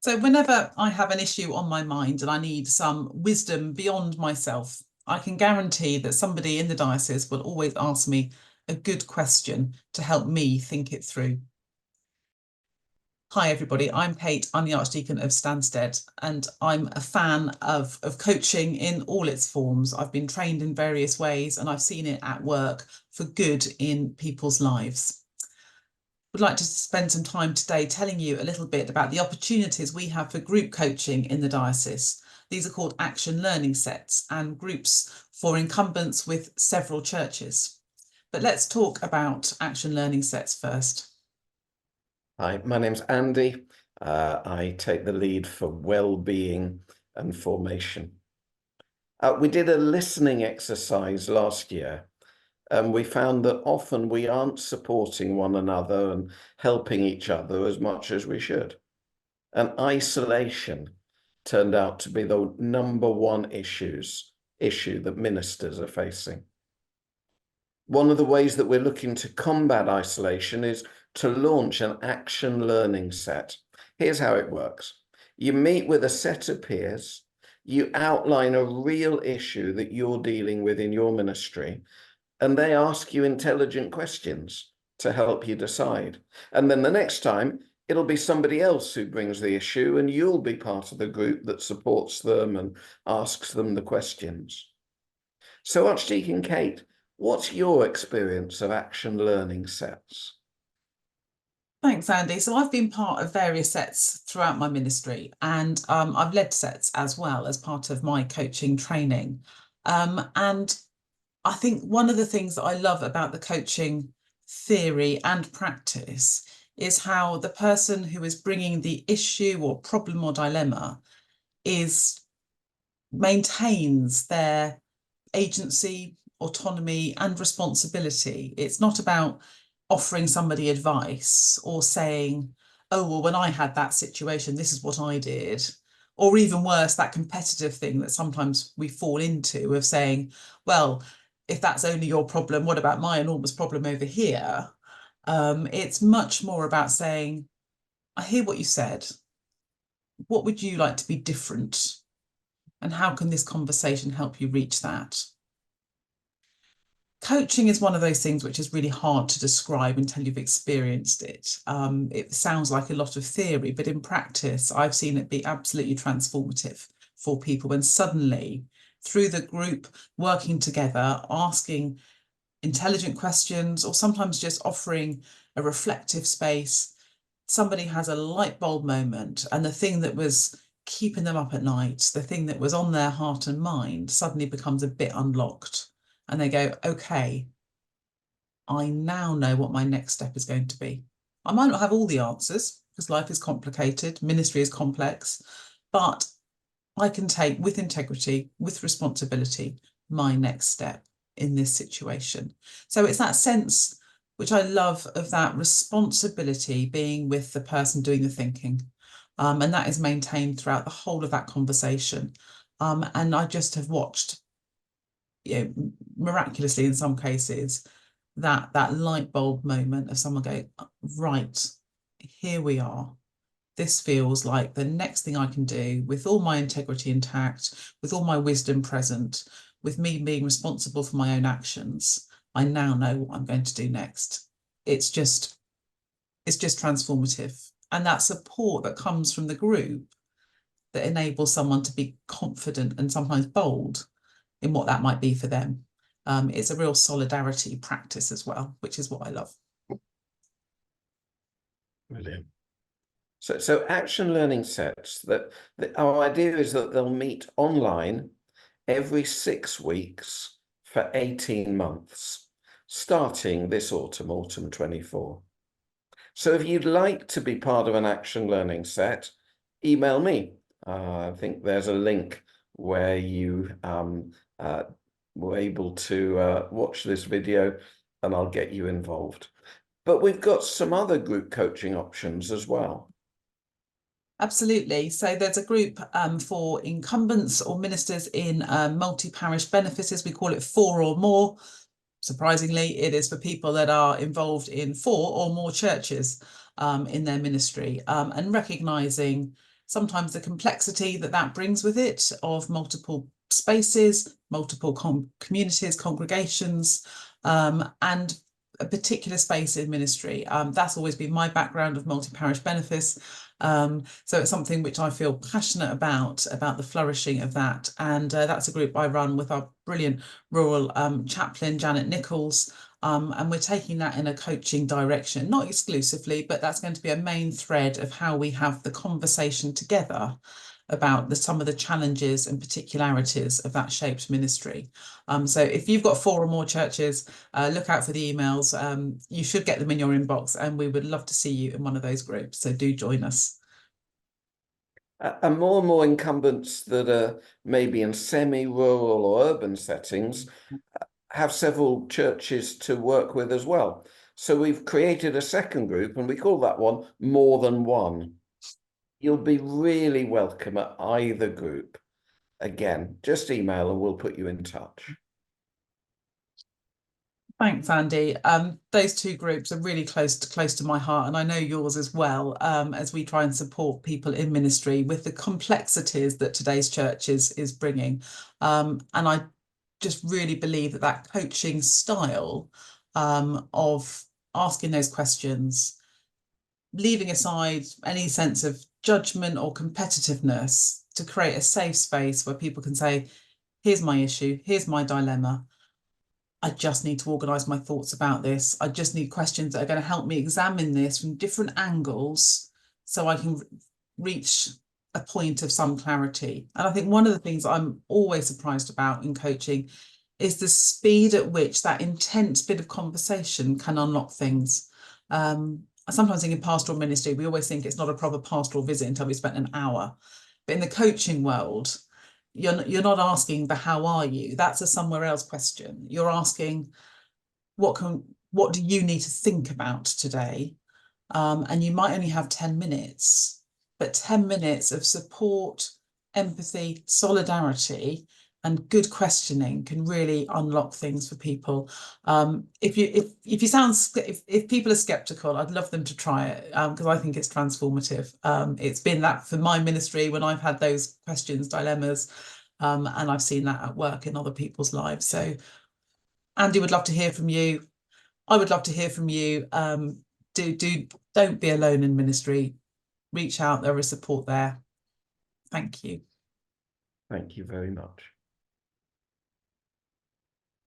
So whenever I have an issue on my mind and I need some wisdom beyond myself, I can guarantee that somebody in the diocese will always ask me a good question to help me think it through. Hi everybody, I'm Kate, I'm the Archdeacon of Stansted, and I'm a fan of coaching in all its forms. I've been trained in various ways and I've seen it at work for good in people's lives. Would like to spend some time today telling you a little bit about the opportunities we have for group coaching in the diocese. These are called action learning sets and groups for incumbents with several churches. But let's talk about action learning sets first. Hi, my name's Andy. I take the lead for well-being and formation. We did a listening exercise last year, and we found that often we aren't supporting one another and helping each other as much as we should. And isolation turned out to be the number one issue that ministers are facing. One of the ways that we're looking to combat isolation is to launch an action learning set. Here's how it works. You meet with a set of peers, you outline a real issue that you're dealing with in your ministry, and they ask you intelligent questions to help you decide. And then the next time, it'll be somebody else who brings the issue, and you'll be part of the group that supports them and asks them the questions. So Archdeacon Kate, what's your experience of action learning sets? Thanks, Andy. So I've been part of various sets throughout my ministry, and I've led sets as well as part of my coaching training. And I think one of the things that I love about the coaching theory and practice is how the person who is bringing the issue or problem or dilemma maintains their agency, autonomy and responsibility. It's not about offering somebody advice or saying, oh, well, when I had that situation, this is what I did. Or even worse, that competitive thing that sometimes we fall into of saying, well, if that's only your problem, what about my enormous problem over here? It's much more about saying, I hear what you said. What would you like to be different? And how can this conversation help you reach that? Coaching is one of those things which is really hard to describe until you've experienced it. It sounds like a lot of theory, but in practice, I've seen it be absolutely transformative for people when suddenly, through the group working together, asking intelligent questions, or sometimes just offering a reflective space, somebody has a light bulb moment, and the thing that was keeping them up at night, the thing that was on their heart and mind, suddenly becomes a bit unlocked. And they go, okay, I now know what my next step is going to be. I might not have all the answers because life is complicated, ministry is complex, but I can take with integrity, with responsibility, my next step in this situation. So it's that sense, which I love, of that responsibility being with the person doing the thinking. And that is maintained throughout the whole of that conversation. And I just have watched, miraculously in some cases, that light bulb moment of someone going, right, here we are. This feels like the next thing I can do with all my integrity intact, with all my wisdom present, with me being responsible for my own actions. I now know what I'm going to do next. It's just transformative. And that support that comes from the group that enables someone to be confident and sometimes bold in what that might be for them. It's a real solidarity practice as well, which is what I love. Brilliant. So action learning sets, that our idea is that they'll meet online every 6 weeks for 18 months, starting this autumn 24. So if you'd like to be part of an action learning set, email me. I think there's a link where you were able to watch this video, and I'll get you involved. But we've got some other group coaching options as well. Absolutely. So there's a group for incumbents or ministers in multi-parish benefices. We call it 4 or more. Surprisingly, it is for people that are involved in 4 or more churches in their ministry, and recognising sometimes the complexity that brings with it of multiple spaces, multiple communities, congregations, and a particular space in ministry. That's always been my background of multi-parish benefice. So it's something which I feel passionate about the flourishing of that. And that's a group I run with our brilliant rural chaplain, Janet Nichols. And we're taking that in a coaching direction, not exclusively, but that's going to be a main thread of how we have the conversation together about some of the challenges and particularities of that shaped ministry. So if you've got 4 or more churches, look out for the emails. You should get them in your inbox, and we would love to see you in one of those groups. So do join us. And more incumbents that are maybe in semi-rural or urban settings have several churches to work with as well. So we've created a second group, and we call that one More Than One. You'll be really welcome at either group. Again, just email and we'll put you in touch. Thanks, Andy. Those 2 groups are really close to my heart, and I know yours as well, as we try and support people in ministry with the complexities that today's church is bringing. And I just really believe that coaching style of asking those questions, leaving aside any sense of judgment or competitiveness, to create a safe space where people can say, here's my issue, here's my dilemma. I just need to organise my thoughts about this. I just need questions that are going to help me examine this from different angles so I can reach a point of some clarity. And I think one of the things I'm always surprised about in coaching is the speed at which that intense bit of conversation can unlock things. I sometimes think in pastoral ministry, we always think it's not a proper pastoral visit until we spent an hour. But in the coaching world, you're not asking the how are you? That's a somewhere else question. You're asking what do you need to think about today? And you might only have 10 minutes, but 10 minutes of support, empathy, solidarity, and good questioning can really unlock things for people. If people are skeptical, I'd love them to try it, because I think it's transformative. It's been that for my ministry when I've had those questions, dilemmas, and I've seen that at work in other people's lives. So Andy would love to hear from you. I would love to hear from you. Don't be alone in ministry. Reach out, there is support there. Thank you. Thank you very much.